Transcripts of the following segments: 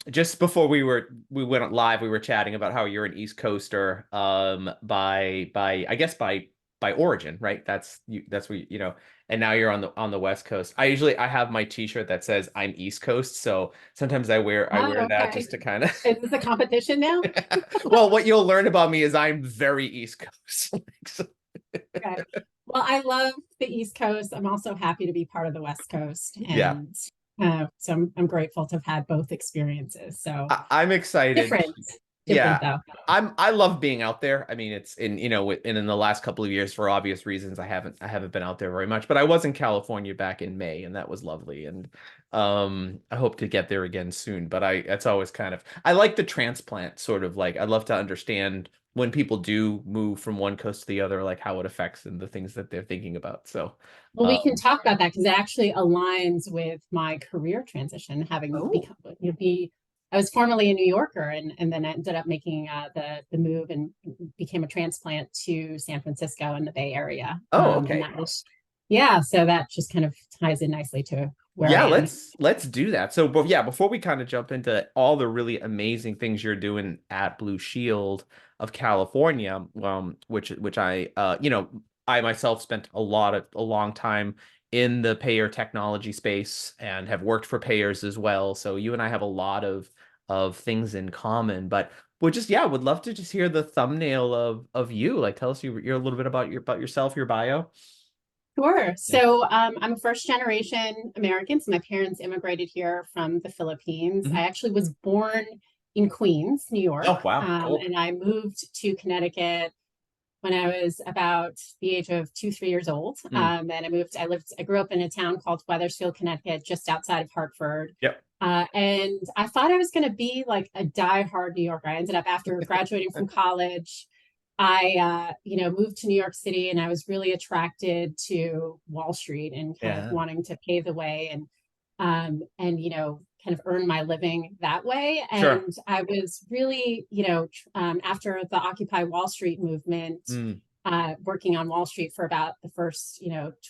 Just before we went live, we were chatting about how you're an East Coaster by I guess by origin, right? That's what you know. And now you're on the West Coast. I have my t-shirt that says I'm East Coast, so sometimes I Oh, wear that okay. just to kind of Is this a competition now? well, what you'll learn about me is I'm very East Coast. Okay. Well, I love the East Coast. I'm also happy to be part of the West Coast. Yeah. And so I'm grateful to have had both experiences. So I'm excited. different, different Yeah, though. I love being out there. I mean, it's in in the last couple of years for obvious reasons I haven't been out there very much, but I was in California back in May and that was lovely and I hope to get there again soon, but I it's always kind of I like the transplant sort of like I'd love to understand when people do move from one coast to the other like how it affects and the things that they're thinking about. So, Well, we can um talk about that because it actually aligns with my career transition, having oh, become be. I was formerly a New Yorker, and then I ended up making the move and became a transplant to San Francisco in the Bay Area. oh, And okay. that was, yeah, so that just kind of ties in nicely to where I Yeah, am. let's do that. So, but yeah, before we kind of jump into all the really amazing things you're doing at Blue Shield of California, which I I myself spent a long time in the payer technology space and have worked for payers as well. So you and I have a lot of things in common. But would just yeah, would love to just hear the thumbnail of you. Like tell us you're a little bit about yourself, your bio. Sure. Yeah. So I'm a first generation American. So my parents immigrated here from the Philippines. I Mhm. actually was born in Queens, New York, Oh, wow. Cool. and I moved to Connecticut when I was about the age of 3 years old. Mm. And I grew up in a town called Weathersfield, Connecticut, just outside of Hartford. Yep. And I thought I was going to be like a diehard New Yorker. I ended up after graduating from college. Moved to New York City, and I was really attracted to Wall Street and kind of Yeah. wanting to pave the way and kind of earn my living that way. Sure. And I was really, after the Occupy Wall Street movement, Mm. working on Wall Street for about the first,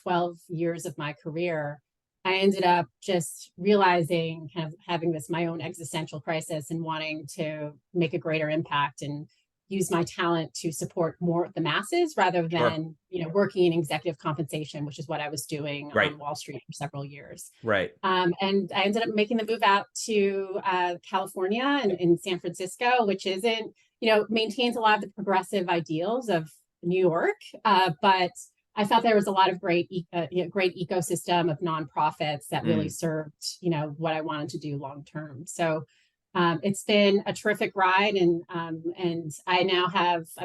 12 years of my career, I ended up just realizing, kind of having this my own existential crisis and wanting to make a greater impact and use my talent to support more of the masses rather Sure. than, working in executive compensation, which is what I was doing Right. on Wall Street for several years. Right. And I ended up making the move out to California and in San Francisco, which isn't, maintains a lot of the progressive ideals of New York, but I thought there was a lot of great ecosystem of nonprofits that really Mm. served, what I wanted to do long term. So it's been a terrific ride, and I'm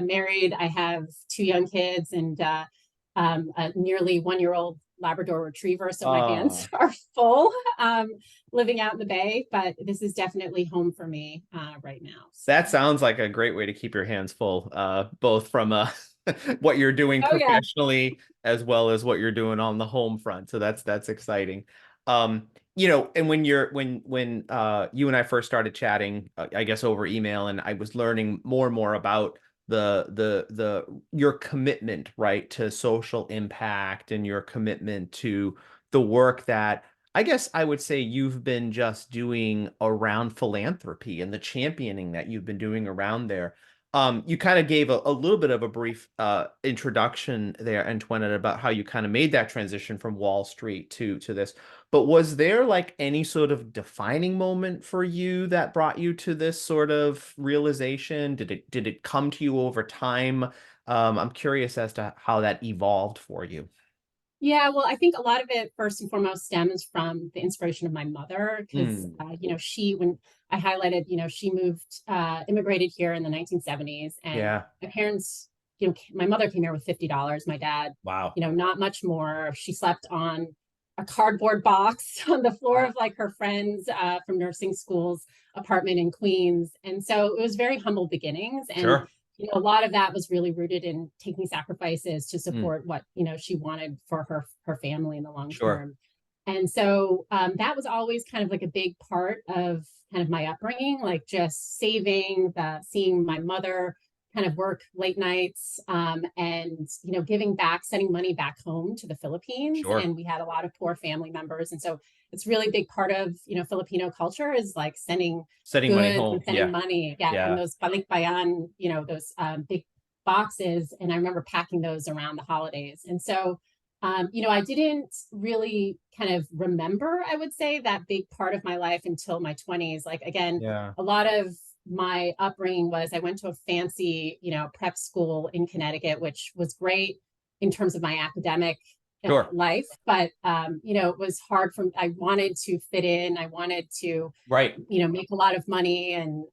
married. I have two young kids and a nearly 1 year old Labrador Retriever. So my hands Ah, are full living out in the Bay, but this is definitely home for me right now. that So, sounds like a great way to keep your hands full, both from what you're doing oh yeah, professionally as well as what you're doing on the home front. So that's exciting. And when you and I first started chatting, I guess over email, and I was learning more and more about the your commitment, right, to social impact and your commitment to the work that I guess I would say you've been just doing around philanthropy and the championing that you've been doing around there. You kind of gave a little bit of a brief introduction there, Antoinette, about how you kind of made that transition from Wall Street to this. But was there like any sort of defining moment for you that brought you to this sort of realization? Did it come to you over time? I'm curious as to how that evolved for you. yeah. Well, I think a lot of it, first and foremost, stems from the inspiration of my mother, because Mm, when I highlighted, she immigrated here in the 1970s, and yeah. my parents, my mother came here with $50. My dad, Wow. not much more. She slept on a cardboard box on the floor of like her friends from nursing school's apartment in Queens, and so it was very humble beginnings. And Sure. a lot of that was really rooted in taking sacrifices to Mm, support what she wanted for her family in the long sure. term. And so that was always kind of like a big part of kind of my upbringing, like just seeing my mother kind of work late nights, and giving back, sending money back home to the Philippines. Sure. And we had a lot of poor family members, and so it's really big part of Filipino culture is like sending Sending money goods and home. sending Yeah. money. Yeah, and Yeah. those balikbayan, those big boxes, and I remember packing those around the holidays. And so I didn't really kind of remember, I would say, that big part of my life until my 20s. Like, again, Yeah. a lot of my upbringing was I went to a fancy, prep school in Connecticut, which was great in terms of my academic Sure. life. But, it was hard I wanted to fit in. I wanted to, Right. make a lot of money. And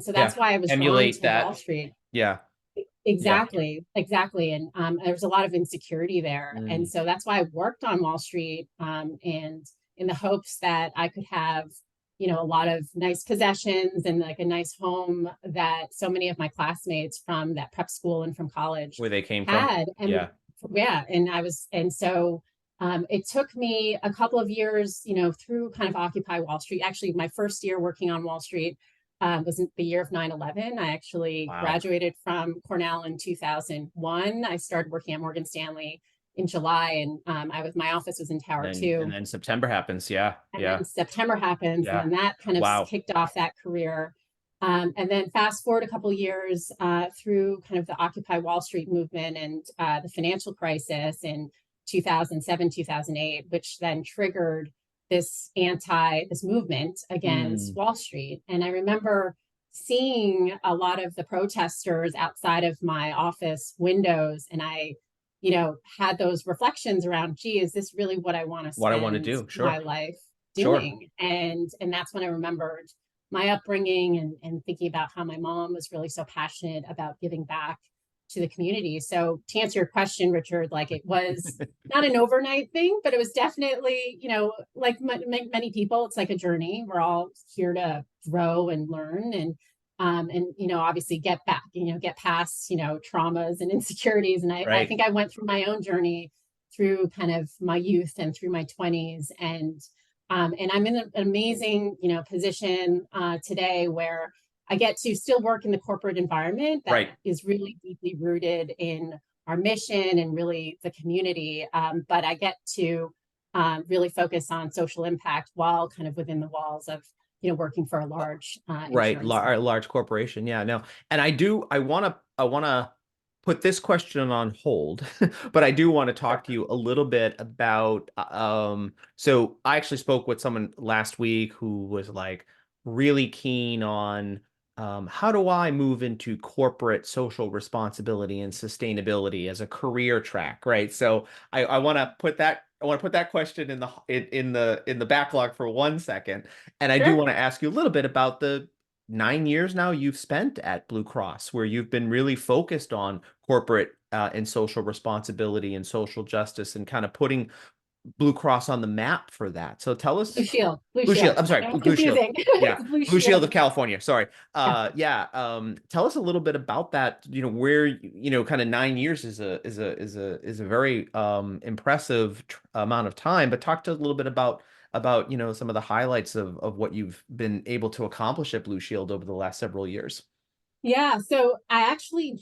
so that's Yeah. why I was drawn Emulate to Wall that. Street. Yeah. Yeah. Exactly, exactly. And there was a lot of insecurity there. And Mm. so that's why I worked on Wall Street, and in the hopes that I could have, a lot of nice possessions and like a nice home that so many of my classmates from that prep school and from college Where they came from. had. And Yeah. yeah, and so it took me a couple of years, through kind of Occupy Wall Street. Actually, my first year working on Wall Street was the year of 9/11. I actually Wow. graduated from Cornell in 2001. I started working at Morgan Stanley in July, and my office was in Tower And 2. then September happens. Yeah. And Yeah. then September happens, and Yeah. then that kind of Wow. kicked off that career. And then fast forward a couple of years through kind of the Occupy Wall Street movement and the financial crisis in 2007, 2008, which then triggered this movement against Mm. Wall Street. And I remember seeing a lot of the protesters outside of my office windows, and I had those reflections around, gee, is this really what I want to What I want to spend do. my Sure. life Sure. doing? And that's when I remembered my upbringing, and thinking about how my mom was really so passionate about giving back to the community. So to answer your question, Richard, like, it was not an overnight thing, but it was definitely, like many people, it's like a journey. We're all here to grow and learn, and obviously get back, get past, traumas and insecurities. And I Right. think I went through my own journey through kind of my youth and through my 20s. And I'm in an amazing, position today where I get to still work in the corporate environment that Right. is really deeply rooted in our mission and really the community. But I get to really focus on social impact while kind of within the walls of, working for a large Right. insurance company. Large corporation. Yeah. No. And I want to put this question on hold, but I do want to talk to you a little bit about, so I actually spoke with someone last week who was like really keen on, how do I move into corporate social responsibility and sustainability as a career track, right? So I want to put that question in the backlog for 1 second. And I do Sure. want to ask you a little bit about the 9 years now you've spent at Blue Cross, where you've been really focused on corporate and social responsibility and social justice and kind of putting Blue Cross on the map for that. So tell Blue us, Shield. Blue Blue Shield. Shield. I'm I sorry, know it's Blue Shield. confusing. Yeah, It's Blue Blue Shield Shield. of California. Sorry. Yeah. Yeah. Tell us a little bit about that. Where kind of 9 years is a very impressive amount of time. But talk to a little bit about some of the highlights of what you've been able to accomplish at Blue Shield over the last several years. Yeah. So I actually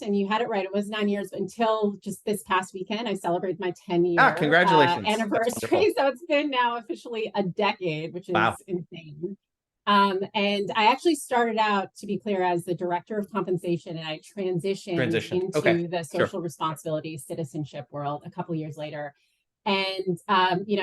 and you had it right, it was 9 years, but until just this past weekend, I celebrated my 10 Ah, year congratulations. That's anniversary. wonderful. So it's been now officially a decade, which Wow. is insane. And I actually started out, to be clear, as the director of compensation, and I transitioned Transitioned. Okay. into the Sure. social responsibility citizenship world a couple years later. And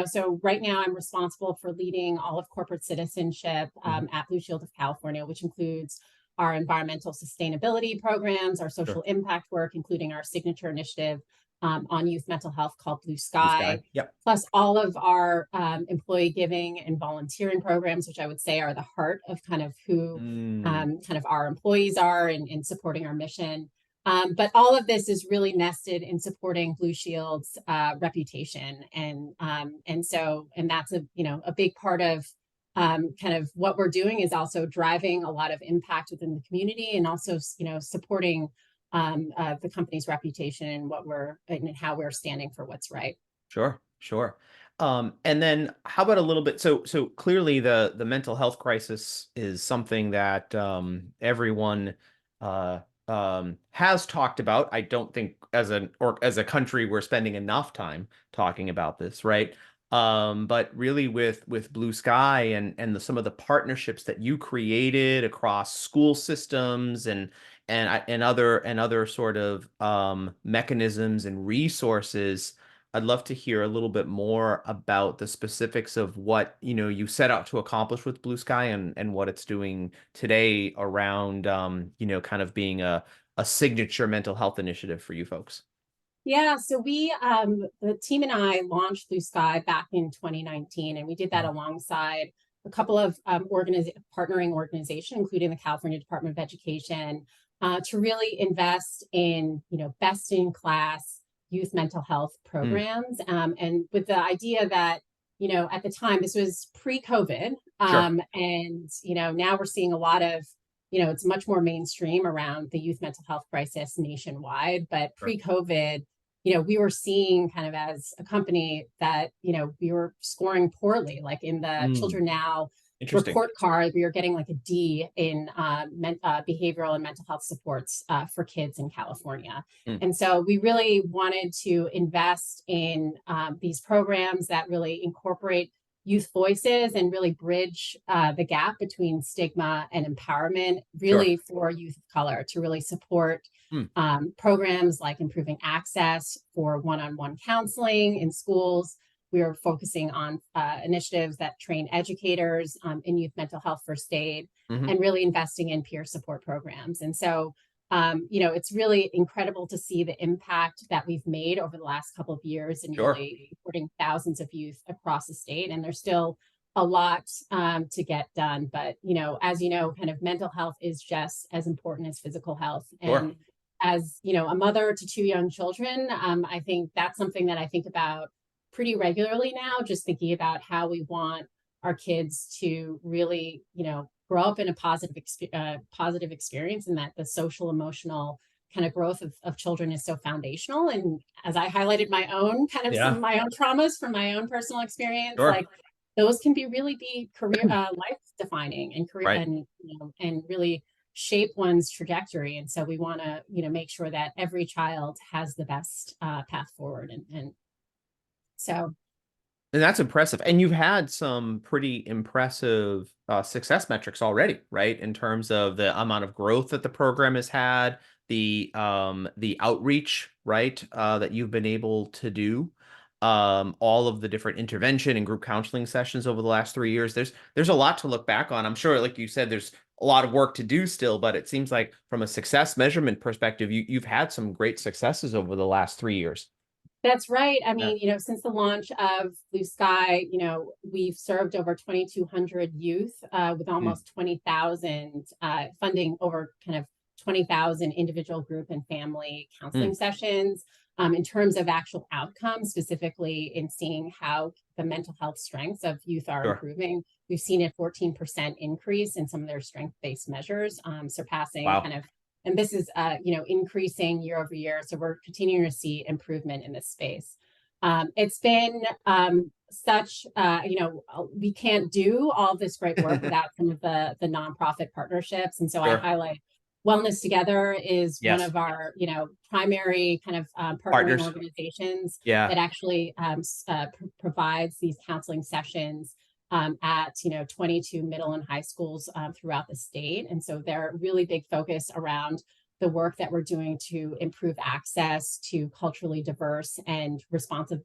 so right now I'm responsible for leading all of corporate citizenship Mhm. at Blue Shield of California, which includes our environmental sustainability programs, our Sure. social impact work, including our signature initiative on youth mental health called Blue Blue Sky, Sky. Yep. plus all of our employee giving and volunteering programs, which I would say are the heart of kind of who Mm. kind of our employees are in supporting our mission. But all of this is really nested in supporting Blue Shield's reputation, and that's a big part of kind of what we're doing is also driving a lot of impact within the community, and also supporting the company's reputation and how we're standing for what's right. Sure, sure. And then how about a little bit? So clearly the mental health crisis is something that everyone has talked about. I don't think as a country we're spending enough time talking about this, right? But really with Blue Sky and some of the partnerships that you created across school systems and other sort of mechanisms and resources. I'd love to hear a little bit more about the specifics of what, you set out to accomplish with Blue Sky and what it's doing today around, kind of being a signature mental health initiative for you folks. Yeah, so the team and I launched Blue Sky back in 2019, and we did that Mhm. alongside a couple of partnering organizations, including the California Department of Education, to really invest in, best in class youth mental health Mm, programs, and with the idea that, at the time this was pre-COVID, sure, and now we're seeing a lot of it's much more mainstream around the youth mental health crisis nationwide. But sure. pre-COVID, we were seeing kind of as a company that, we were scoring poorly, like in the Mm, Children Now interesting. report card, we were getting like a D in behavioral and mental health supports for kids in California. Mm, And so we really wanted to invest in these programs that really incorporate youth voices and really bridge the gap between stigma and empowerment, sure. really for youth of color to really support Mm, programs like improving access for one-on-one counseling in schools. We are focusing on initiatives that train educators in youth mental health first aid hmm. and really investing in peer support programs. And so, it's really incredible to see the impact that we've made over the last couple of years in Sure. really supporting thousands of youth across the state. And there's still a lot to get done. But, as you know, kind of mental health is just as important as physical health. Sure. And as a mother to two young children, I think that's something that I think about pretty regularly now, just thinking about how we want our kids to really, grow up in a positive experience, and that the social emotional kind of growth of children is so foundational. And as I highlighted my own kind of some Yeah. of my own traumas from my own personal experience, Sure. like those can be career life defining and career Right. and and really shape one's trajectory. And so we want to, make sure that every child has the best path forward. And so And that's impressive. And you've had some pretty impressive success metrics already, right? In terms of the amount of growth that the program has had, the outreach, right, that you've been able to do, all of the different intervention and group counseling sessions over the last 3 years. There's a lot to look back on. I'm sure, like you said, there's a lot of work to do still, but it seems like from a success measurement perspective, you've had some great successes over the last 3 years. that's right. I Yeah. mean, since the launch of Blue Sky, we've served over 2,200 youth with Mm, almost 20,000 funding over kind of 20,000 individual group and family mm, counseling sessions. In terms of actual outcomes, specifically in seeing how the mental health strengths of youth are sure. improving, we've seen a 14% increase in some of their strength-based measures, surpassing Wow. kind of, and this is increasing year over year. So we're continuing to see improvement in this space. It's been such we can't do all this great work without some of the nonprofit partnerships. And so I Sure. highlight Wellness Together is one Yes. of our primary kind of partnering Partners. organizations Yeah. that actually provides these counseling sessions at 22 middle and high schools throughout the state. And so they're really big focus around the work that we're doing to improve access to culturally diverse and responsive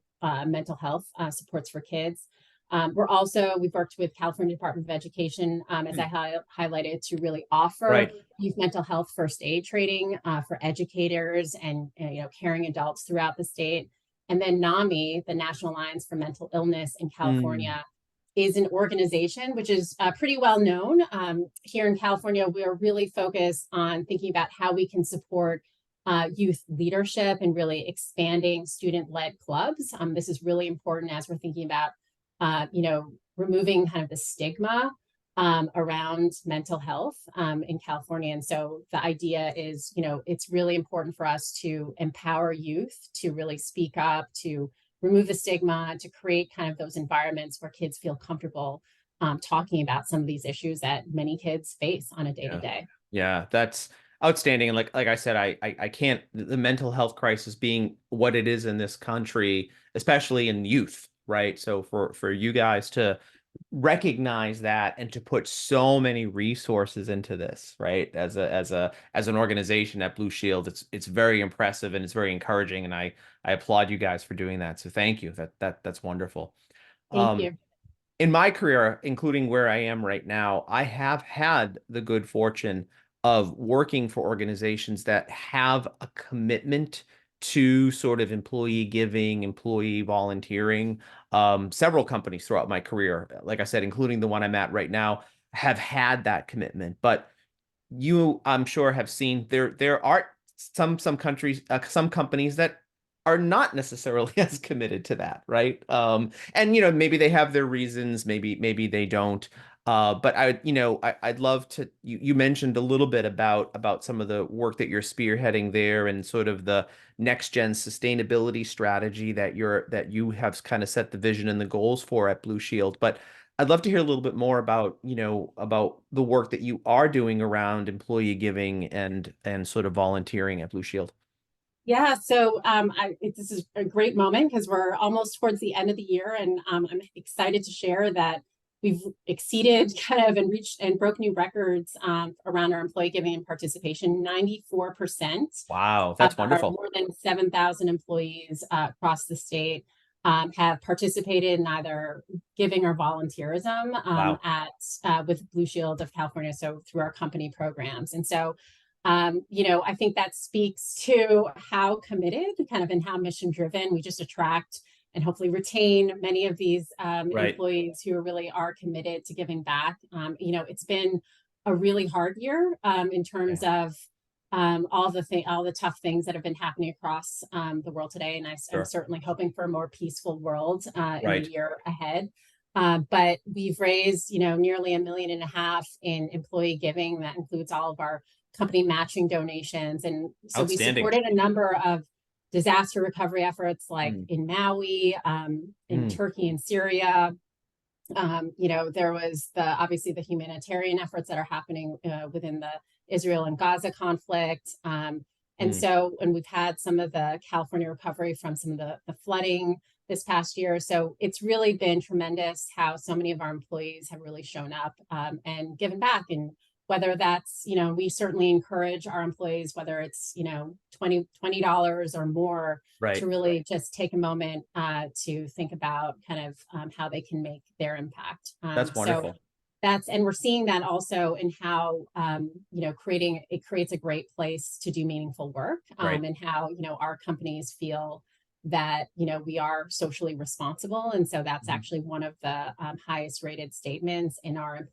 mental health supports for kids. We've worked with California Department of Education, as I Mm, highlighted, to really offer right. youth mental health first aid training for educators and caring adults throughout the state. And then NAMI, the National Alliance for Mental Illness in Mm, California, is an organization which is pretty well known. Here in California, we are really focused on thinking about how we can support youth leadership and really expanding student-led clubs. This is really important as we're thinking about, removing kind of the stigma around mental health in California. And so the idea is, it's really important for us to empower youth to really speak up, to remove the stigma, to create kind of those environments where kids feel comfortable talking about some of these issues that many kids face on a day to yeah. day. Yeah. That's Outstanding. And like I said, I can't, the mental health crisis being what it is in this country, especially in youth, right? So for you guys to recognize that and to put so many resources into this, right? As an organization at Blue Shield, it's very impressive and it's very encouraging. And I applaud you guys for doing that. So thank you. That's wonderful. Thank Um, you. in my career, including where I am right now, I have had the good fortune of working for organizations that have a commitment to sort of employee giving, employee volunteering. Several companies throughout my career, like I said, including the one I'm at right now, have had that commitment. But you, I'm sure, have seen there are some countries, some companies that are not necessarily as committed to that, right? And maybe they have their reasons, maybe they don't. But I'd love to. You mentioned a little bit about some of the work that you're spearheading there and sort of the next gen sustainability strategy that you have kind of set the vision and the goals for at Blue Shield. But I'd love to hear a little bit more about, about the work that you are doing around employee giving and sort of volunteering at Blue Shield. Yeah, so this is a great moment because we're almost towards the end of the year, and I'm excited to share that we've exceeded kind of and reached and broke new records around our employee giving and participation. 94% Wow, of that's our wonderful. more than 7,000 employees across the state have participated in either giving or volunteerism Wow. at with Blue Shield of California, so through our company programs. And so I think that speaks to how committed, kind of, and how mission driven we just attract and hopefully retain many of these Right. employees who really are committed to giving back. It's been a really hard year in terms Yeah, of all the tough things that have been happening across the world today, and I'm sure. certainly hoping for a more peaceful world in the Right. year ahead. But we've raised, nearly $1.5 million in employee giving. That includes all of our company matching donations. And so we Outstanding. supported a number of disaster recovery efforts like Mm, in Maui, in mm, Turkey and Syria. There was obviously the humanitarian efforts that are happening within the Israel and Gaza conflict. mm. And we've had some of the California recovery from some of the flooding this past year. So it's really been tremendous how so many of our employees have really shown up and given back. And whether that's, we certainly encourage our employees, whether it's, $20 or more, to Right. really just take a moment to think about kind of how they can make their impact. That's So wonderful. and we're seeing that also in how, it creates a great place to do meaningful work Right. and how, our companies feel that, we are socially responsible. And so that's Mhm. actually one of the highest rated statements in our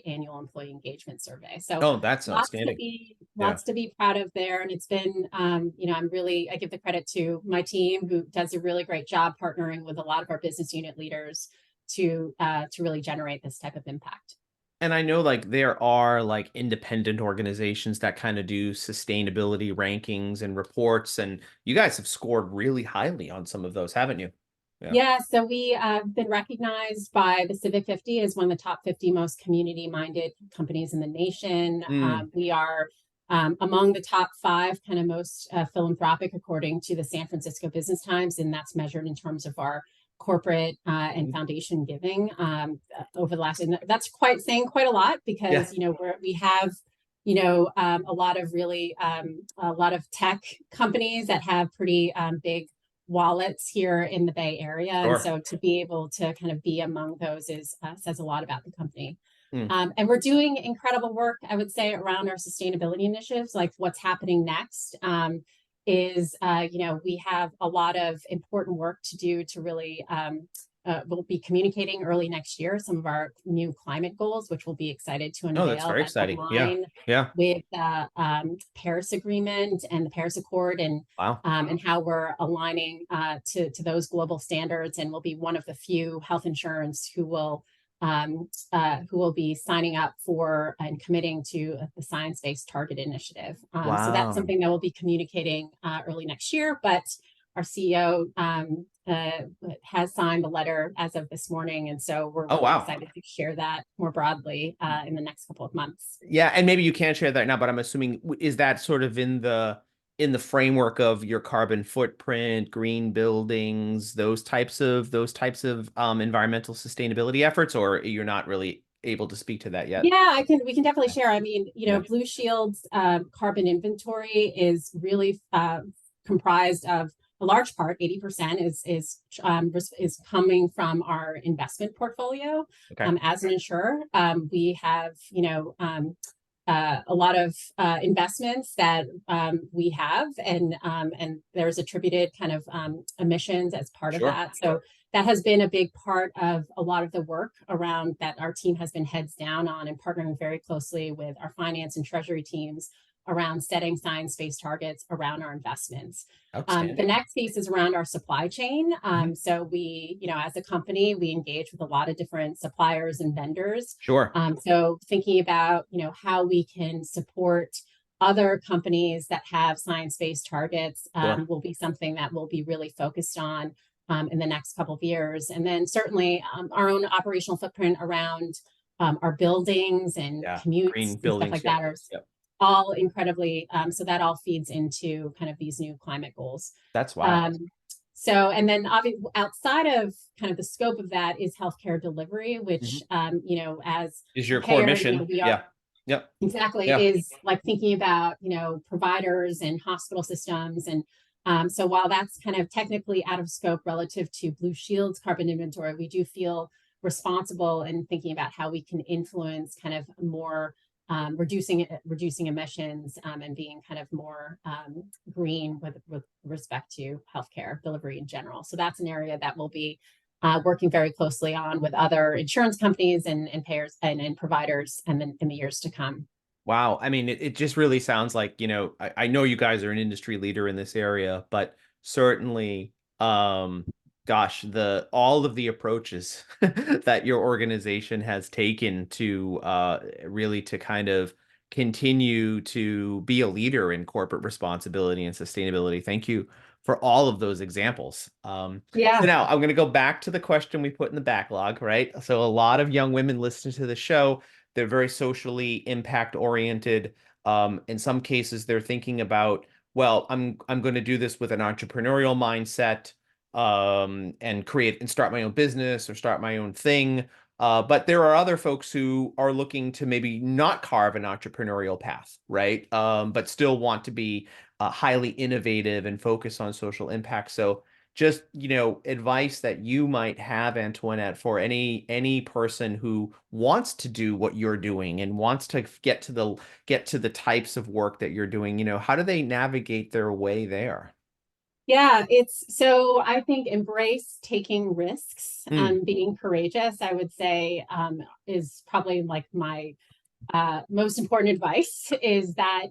annual employee engagement survey. So Oh, that's outstanding. Yeah. lots to be proud of there. And it's been, I give the credit to my team who does a really great job partnering with a lot of our business unit leaders to really generate this type of impact. And I know like there are like independent organizations that kind of do sustainability rankings and reports, and you guys have scored really highly on some of those, haven't you? Yeah. Yeah, so we have been recognized by the Civic 50 as one of the top 50 most community-minded companies in the nation. Mm, We are among the top five kind of most philanthropic, according to the San Francisco Business Times, and that's measured in terms of our corporate and mhm. foundation giving over the last. And that's quite saying quite a lot Yeah, because we have a lot of tech companies that have pretty big wallets here in the Bay Area. And sure. so to be able to kind of be among those is says a lot about the company. Mm, And we're doing incredible work, I would say, around our sustainability initiatives. Like what's happening next is, we have a lot of important work to do to really we'll be communicating early next year some of our new climate goals, which we'll be excited to oh, that's unveil very that exciting. Yeah. align Yeah. with the Paris Agreement and the Paris Accord, Wow. and how we're aligning to those global standards. And we'll be one of the few health insurance who will be signing up for and committing to the Science-Based Target Initiative. So that's Wow. something that we'll be communicating early next year. But our CEO has signed the letter as of this morning. And so we're Oh, really wow. excited to share that more broadly in the next couple of months. Yeah, and maybe you can't share that now, but I'm assuming is that sort of in the framework of your carbon footprint, green buildings, those types of environmental sustainability efforts, or you're not really able to speak to that yet? Yeah, we can definitely share. I mean, Yeah. Blue Shield's carbon inventory is really comprised of a large part, 80% is coming from our investment portfolio. Okay. As an insurer, we have, a lot of investments that we have, and there's attributed kind of emissions as part of Sure. that. So that has been a big part of a lot of the work around that our team has been heads down on, and partnering very closely with our finance and treasury teams around setting science-based targets around our investments. The Outstanding. next piece is around our supply chain. Mhm. So we, as a company, we engage with a lot of different suppliers and vendors. Sure. So thinking about, how we can support other companies that have science-based targets Sure. will be something that we'll be really focused on in the next couple of years. And then certainly our own operational footprint around our buildings and Yeah. commutes Green and stuff buildings. like Yep. that are Yep. all incredibly, so that all feeds into kind of these new climate goals. That's wild. Um, so, and then obviously outside of kind of the scope of that is healthcare delivery, which, Mhm. as Is a your core payer, mission? we are Yeah. Yep. exactly Yeah. is like thinking about, providers and hospital systems. And so while that's kind of technically out of scope relative to Blue Shield's carbon inventory, we do feel responsible in thinking about how we can influence kind of more reducing emissions and being kind of more green with respect to healthcare delivery in general. So that's an area that we'll be working very closely on with other insurance companies and payers and providers and then in the years to come. Wow. I mean, it just really sounds like, I know you guys are an industry leader in this area, but certainly, gosh, all of the approaches that your organization has taken to really to kind of continue to be a leader in corporate responsibility and sustainability. Thank you for all of those examples. So Yeah. now I'm going to go back to the question we put in the backlog, right? So a lot of young women listen to the show. They're very socially impact oriented. In some cases, they're thinking about, well, I'm going to do this with an entrepreneurial mindset, and create and start my own business or start my own thing. But there are other folks who are looking to maybe not carve an entrepreneurial path, right? But still want to be highly innovative and focus on social impact. So just, advice that you might have, Antoinette, for any person who wants to do what you're doing and wants to get to the types of work that you're doing, how do they navigate their way there? Yeah, it's so I think embrace taking risks Mm, and being courageous, I would say, is probably like my most important advice is that,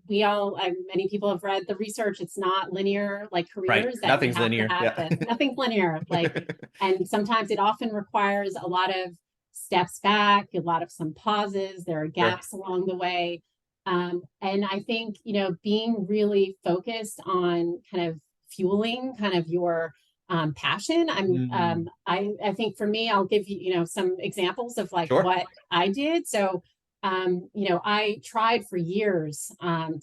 we all, many people have read the research. It's not linear like right. careers that you Nothing's have to linear. have Yeah. this, nothing's linear. Like, and sometimes it often requires a lot of steps back, a lot of some pauses. There are Sure. gaps along the way. And I think, being really focused on kind of fueling kind of your passion. Mm, I think for me, I'll give you, some examples of like sure. what I did. So I tried for years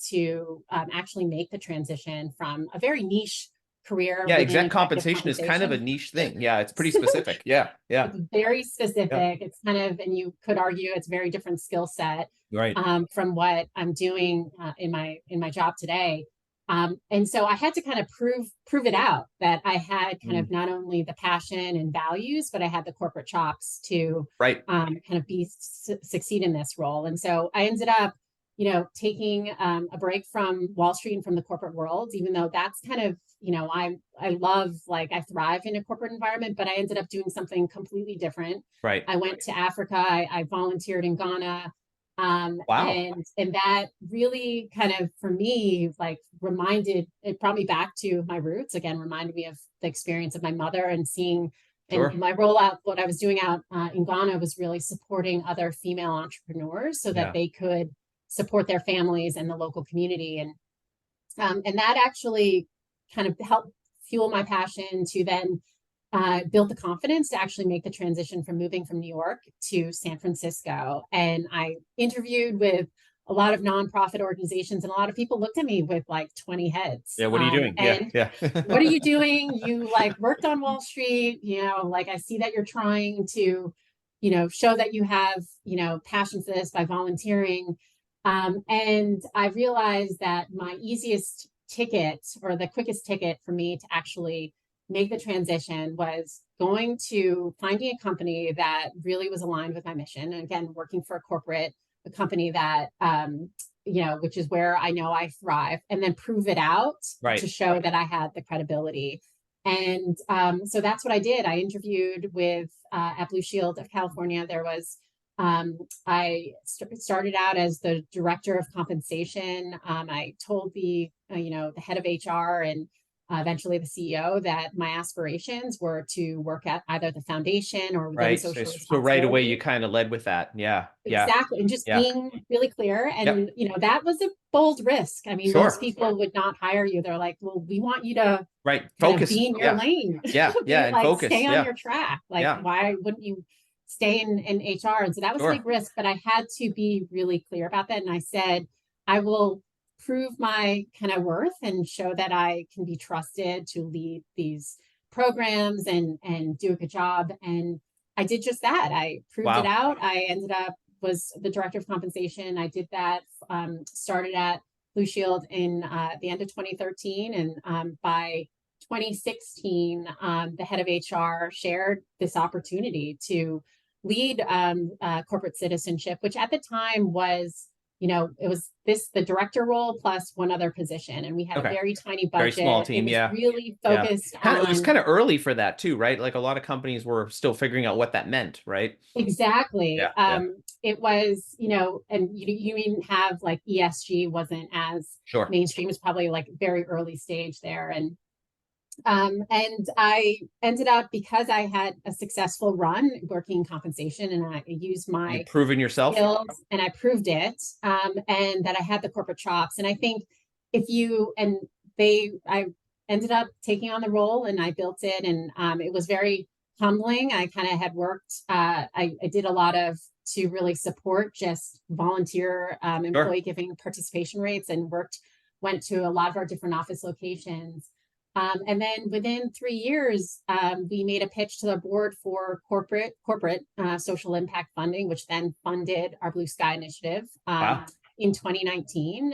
to actually make the transition from a very niche career Yeah, within exec executive compensation is kind of a compensation. niche thing. Yeah, it's pretty specific. Yeah, yeah, It's very yeah. specific. It's kind of, and you could argue it's a very different skill set Right. from what I'm doing in my job today. And so I had to kind of prove it out that I had kind of Mm, not only the passion and values, but I had the corporate chops to right. kind of succeed in this role. And so I ended up, taking a break from Wall Street and from the corporate world, even though that's kind of, I love, like, I thrive in a corporate environment, but I ended up doing something completely different. Right. I went to Africa. I volunteered in Ghana. Wow. And that really kind of, for me, like it brought me back to my roots again, reminded me of the experience of my mother and seeing, and Sure. my role out, what I was doing out in Ghana was really supporting other female entrepreneurs so that Yeah. they could support their families and the local community. And that actually kind of helped fuel my passion, to then build the confidence to actually make the transition from moving from New York to San Francisco. And I interviewed with a lot of nonprofit organizations, and a lot of people looked at me with like 20 heads. Yeah. What are you doing? Yeah. And Yeah. what are you doing? You like worked on Wall Street, like I see that you're trying to, show that you have, passion for this by volunteering. And I realized that my easiest ticket, or the quickest ticket for me to actually make the transition, was going to finding a company that really was aligned with my mission. And again, working for a company that, which is where I know I thrive, and then prove it out Right. to show that I had the credibility. And so that's what I did. I interviewed with at Blue Shield of California. There was I started out as the director of compensation. I told the the head of HR and eventually the CEO that my aspirations were to work at either the foundation or within Right. So, social so right away, you responsibility. kind of led with that. Yeah. Yeah. Exactly. And just Yeah. being really clear. Yep. And, that was a bold risk. I mean, most Sure. people would not hire you. They're like, well, we want you to Right. kind of Focus. be in your Yeah. lane, Yeah. Yeah. be And like, focus. stay on Yeah. your track. Like, Yeah. why wouldn't you stay in HR? And so that was a Sure. big risk, but I had to be really clear about that. And I said, I will prove my kind of worth and show that I can be trusted to lead these programs and do a good job. And I did just that. I proved it Wow. out. I ended up was the director of compensation. I did that, started at Blue Shield in the end of 2013. And by 2016, the head of HR shared this opportunity to lead corporate citizenship, which at the time was, it was the director role plus one other position. And we had a Okay. very tiny Very small budget. It team. was Yeah. really Yeah. focused Kind of, it was on kind of early for that too, right? Like a lot of companies were still figuring out what that meant, right? exactly. Yeah. Yeah. It was, and you even have like ESG wasn't as Sure. mainstream. It's probably like very early stage there. And I ended up, because I had a successful run working in compensation, and I used You've my proven yourself. skills and I proved it, and that I had the corporate chops. And I think I ended up taking on the role and I built it, and it was very humbling. I kind of had worked, I did a lot of to really support just volunteer Sure. employee giving participation rates, and went to a lot of our different office locations. And then within 3 years, we made a pitch to the board for corporate social impact funding, which then funded our Blue Sky initiative Wow. in 2019.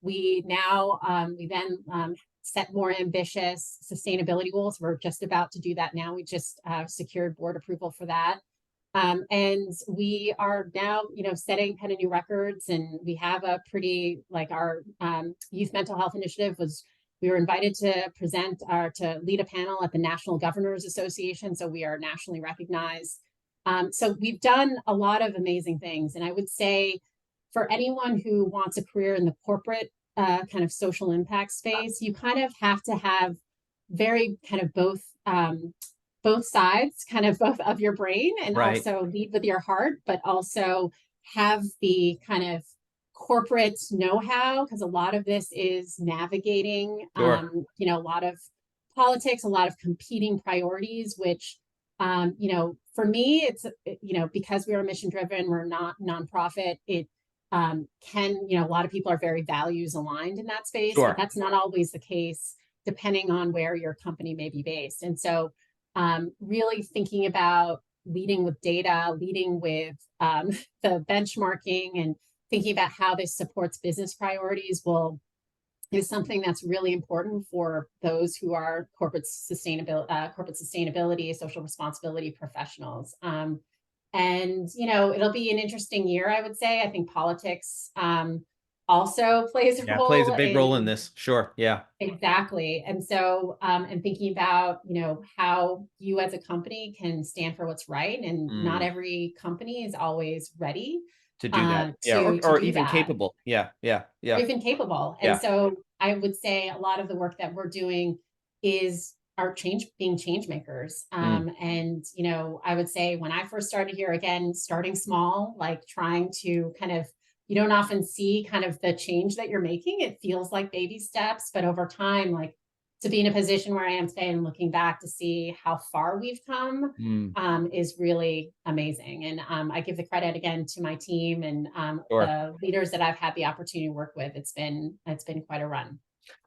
We then set more ambitious sustainability goals. We're just about to do that now. We just secured board approval for that. And we are now, setting kind of new records, and we have a pretty, like, our youth mental health initiative we were invited to present or to lead a panel at the National Governors Association. So we are nationally recognized. So we've done a lot of amazing things. And I would say for anyone who wants a career in the corporate kind of social impact space, you kind of have to have very kind of both sides, kind of both of your brain, and Right. also lead with your heart, but also have the kind of corporate know-how, because a lot of this is navigating, Sure. a lot of politics, a lot of competing priorities, which, for me, it's, because we are mission driven, we're not nonprofit, it a lot of people are very values aligned in that space, but Sure. that's not always the case depending on where your company may be based. And so really thinking about leading with data, leading with the benchmarking, and thinking about how this supports business priorities is something that's really important for those who are corporate sustainability, social responsibility professionals. And it'll be an interesting year, I would say. I think politics also plays a Yeah. Plays a role big role in in. this. Sure. Yeah. Exactly. And so, and thinking about, how you as a company can stand for what's right. And not Mm, every company is always ready to do that. Yeah. to Or do even that, capable. Yeah. Yeah. or Yeah. even capable. And Yeah. so I would say a lot of the work that we're doing are being change makers. Mm, And, I would say when I first started here, again, starting small, like trying to kind of, you don't often see kind of the change that you're making. It feels like baby steps, but over time, like to be in a position where I am today and looking back to see how far we've come Mm, is really amazing. And I give the credit again to my team and sure. the leaders that I've had the opportunity to work with. It's been quite a run.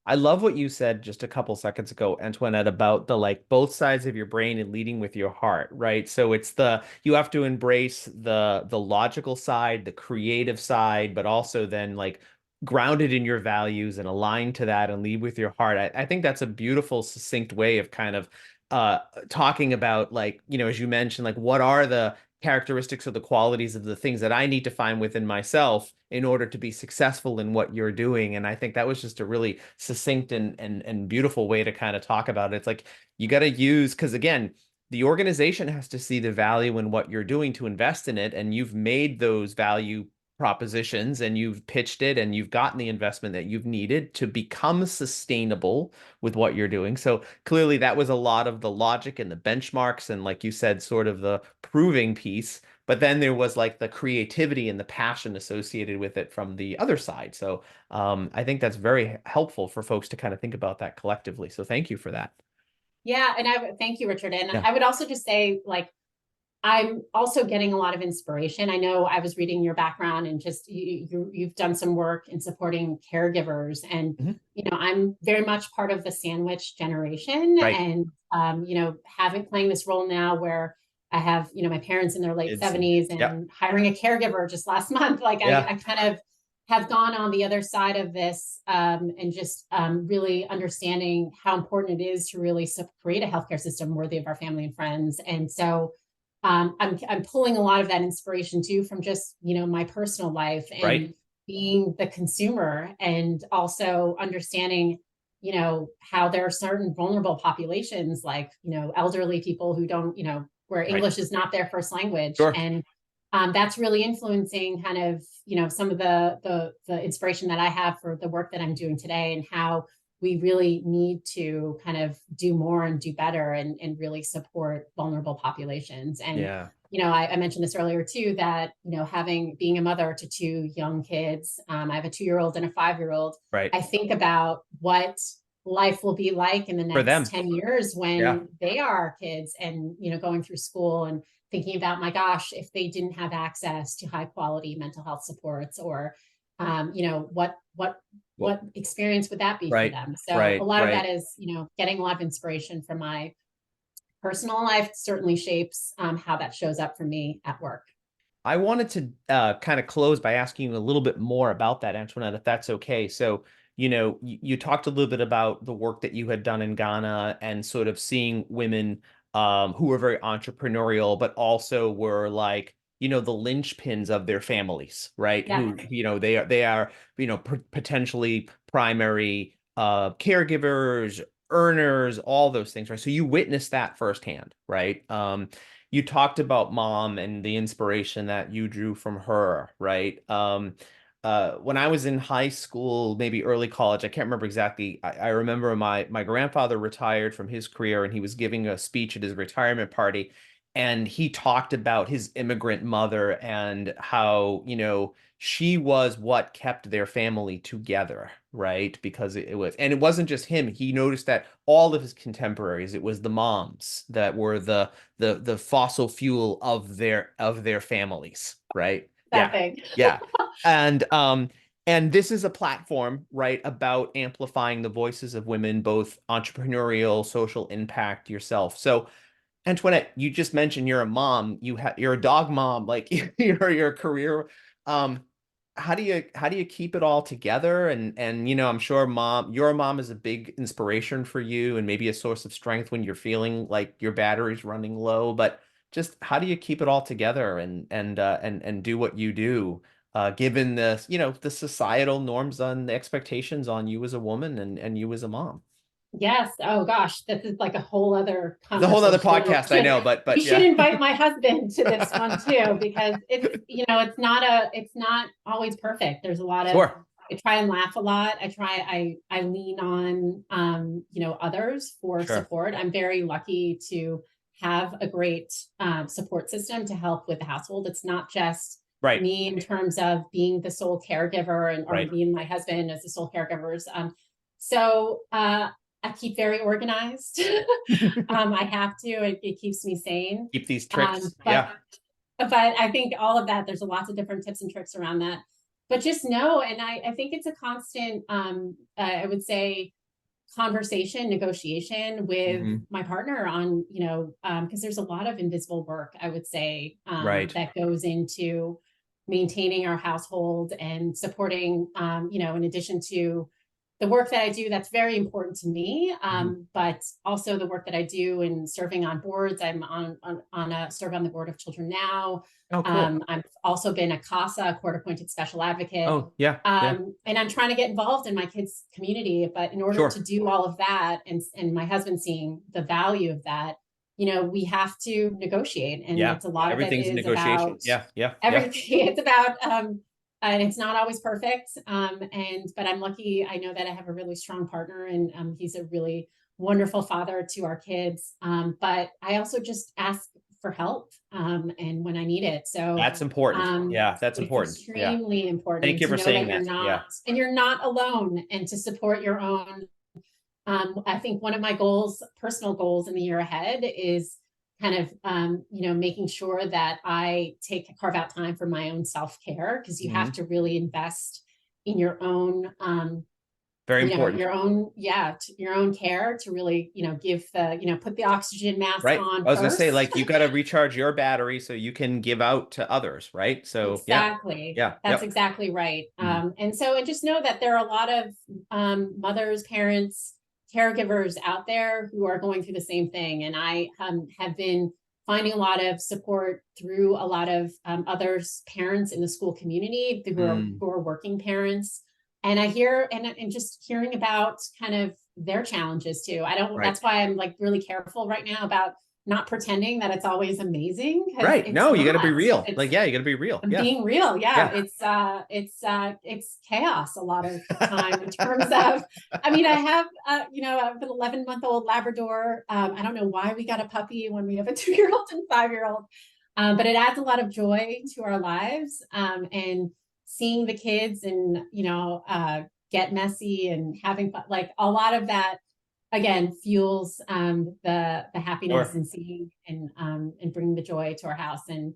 I love what you said just a couple seconds ago, Antoinette, about the like both sides of your brain and leading with your heart, right? So it's the you have to embrace the logical side, the creative side, but also then like grounded in your values and aligned to that and lead with your heart. I think that's a beautiful, succinct way of kind of uh talking about like, as you mentioned, like what are the characteristics or the qualities of the things that I need to find within myself in order to be successful in what you're doing. And I think that was just a really succinct and beautiful way to kind of talk about it. It's like you got to use, because again, the organization has to see the value in what you're doing to invest in it. And you've made those value propositions and you've pitched it and you've gotten the investment that you've needed to become sustainable with what you're doing. So clearly that was a lot of the logic and the benchmarks and like you said, sort of the proving piece. But then there was like the creativity and the passion associated with it from the other side. So I think that's very helpful for folks to kind of think about that collectively. So thank you for that. Yeah, and I would thank you, Richard. And Yeah. I would also just say, like, I'm also getting a lot of inspiration. I know I was reading your background and just you've done some work in supporting caregivers, and Mhm. I'm very much part of the sandwich generation, Right. and having playing this role now where I have my parents in their late It's 70s yep. and hiring a caregiver just last month. Like Yeah. I kind of have gone on the other side of this and just really understanding how important it is to really create a healthcare system worthy of our family and friends. And so I'm pulling a lot of that inspiration too from just my personal life Right. and being the consumer, and also understanding how there are certain vulnerable populations like elderly people who don't where Right. English is not their first language, Sure. and that's really influencing kind of some of the inspiration that I have for the work that I'm doing today, and how we really need to kind of do more and do better and really support vulnerable populations. And Yeah. I mentioned this earlier too, that having being a mother to two young kids, I have a 2-year-old and a 5-year-old. Right. I think about what life will be like in the For next them. 10 years Yeah. when they are kids and going through school, and thinking about, my gosh, if they didn't have access to high quality mental health supports, or Well, what experience would that be for right. them? So a Right. lot of that Right. is getting a lot of inspiration from my personal life, certainly shapes how that shows up for me at work. I wanted to kind of close by asking you a little bit more about that, Antoinette, if that's okay. So, you talked a little bit about the work that you had done in Ghana and sort of seeing women who were very entrepreneurial, but also were like, the linchpins of their families, right? Yeah, Who, they are, potentially primary caregivers, earners, all those things, right? So you witnessed that firsthand, right? You talked about mom and the inspiration that you drew from her, right? When I was in high school, maybe early college, I can't remember exactly. I remember my grandfather retired from his career and he was giving a speech at his retirement party. And he talked about his immigrant mother and how, she was what kept their family together, right? Because and it wasn't just him. He noticed that all of his contemporaries, it was the moms that were the fossil fuel of their families, right? that Yeah. thing. Yeah. And this is a platform, right, about amplifying the voices of women, both entrepreneurial, social impact yourself. So Antoinette, you just mentioned you're a mom. You're a dog mom, like your career. Um, how do you keep it all together? And I'm sure your mom is a big inspiration for you and maybe a source of strength when you're feeling like your battery's running low. But just how do you keep it all together and do what you do, given the societal norms and the expectations on you as a woman and you as a mom? Yes. Oh gosh, this is like a whole other It's a whole other conversation. podcast, I know, but We but should yeah. invite my husband to this one too, because it's not always perfect. There's a lot of, Sure. I try and laugh a lot. I lean on others for Sure. support. I'm very lucky to have a great support system to help with the household. It's not just Right. me in terms of being the sole caregiver, or Right. me and my husband as the sole caregivers. So I keep very organized. I have to, it keeps me sane. Keep these Um, tricks. but, Yeah. but I think all of that, there's lots of different tips and tricks around that, but just know, and I think it's a constant, I would say, conversation, negotiation with Hmm. my partner on, because there's a lot of invisible work, I would say, Right. that goes into maintaining our household and supporting, in addition to the work that I do, that's very important to me. Mhm. But also the work that I do in serving on boards. I'm serve on the board of Children Now. Oh, cool. I've also been a CASA, a court appointed special advocate. Oh, yeah. Yeah. And I'm trying to get involved in my kids' community, but in order to Sure. do all of that, and my husband seeing the value of that, we have to negotiate, and Yeah. it's a lot of it Everything's a is negotiation. about Yeah. Yeah. Yeah. everything. It's about and it's not always perfect. But I'm lucky. I know that I have a really strong partner, and he's a really wonderful father to our kids. But I also just ask for help, and when I need it. So That's important. Yeah. That's it's important. Yeah. extremely Thank important you to for know saying that that. Yeah. you're not alone, and to support your own. I think one of my goals, personal goals in the year ahead, is kind of making sure that I carve out time for my own self-care, because you have Hmm. to really invest in your own Very important. your own care, to really give put the oxygen mask Right. on I was gonna say, first. like, you got to recharge your battery so you can give out to others, right? So yeah. Exactly. Yeah. That's Yep. exactly right. Mhm. And just know that there are a lot of mothers, parents, caregivers out there who are going through the same thing. And I have been finding a lot of support through a lot of others, parents in the school community Mm. who are working parents. And I hear, and just hearing about kind of their challenges too. Right. That's why I'm like really careful right now about not pretending that it's always amazing, because Right. it's No, you got to be not. real. Like, It's yeah, you got to be real. I'm Yeah. being real. Yeah, Yeah. it's chaos a lot of time in terms of. I mean, I have I have an 11-month-old Labrador. I don't know why we got a puppy when we have a 2-year-old and 5-year-old, but it adds a lot of joy to our lives. And seeing the kids, and get messy and having fun, like a lot of that again fuels the happiness, Sure. and seeing and bringing the joy to our house. And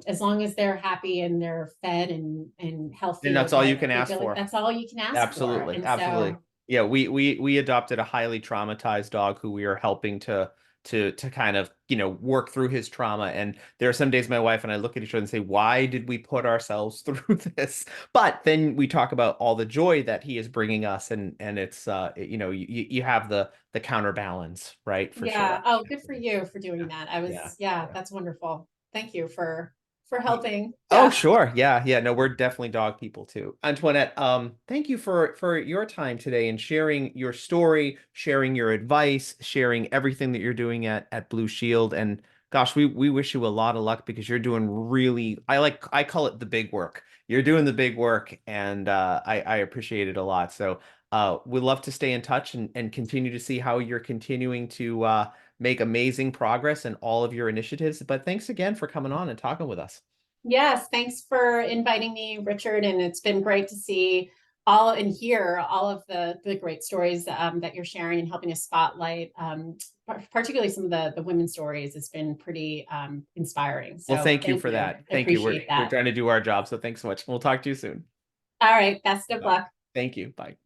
as long as they're happy and they're fed and And healthy, that's all you can ask for. that's all you can ask for. Absolutely, And absolutely. so, Yeah, we adopted a highly traumatized dog who we are helping to kind of, work through his trauma. And there are some days my wife and I look at each other and say, why did we put ourselves through this? But then we talk about all the joy that he is bringing us, and it's you have the counterbalance, right? For yeah. sure. Oh, good for Absolutely. you for doing Yeah. that. Yeah. Yeah, Yeah. that's wonderful. Thank you for helping. Oh, Yeah. sure. Yeah, yeah. No, we're definitely dog people too. Antoinette, thank you for your time today and sharing your story, sharing your advice, sharing everything that you're doing at Blue Shield. And gosh, we wish you a lot of luck because you're doing really, I call it the big work. You're doing the big work, and I appreciate it a lot. So we'd love to stay in touch and continue to see how you're continuing to make amazing progress in all of your initiatives. But thanks again for coming on and talking with us. Yes, thanks for inviting me, Richard. And it's been great to see all and hear all of the great stories that you're sharing and helping us spotlight, particularly some of the women's stories. It's been pretty inspiring. Well, So thank you thank for you. that. I Thank you. We're appreciate we're that. trying to do our job, so thanks so much. We'll talk to you soon. All right. Best of Bye. luck. Thank you. Bye.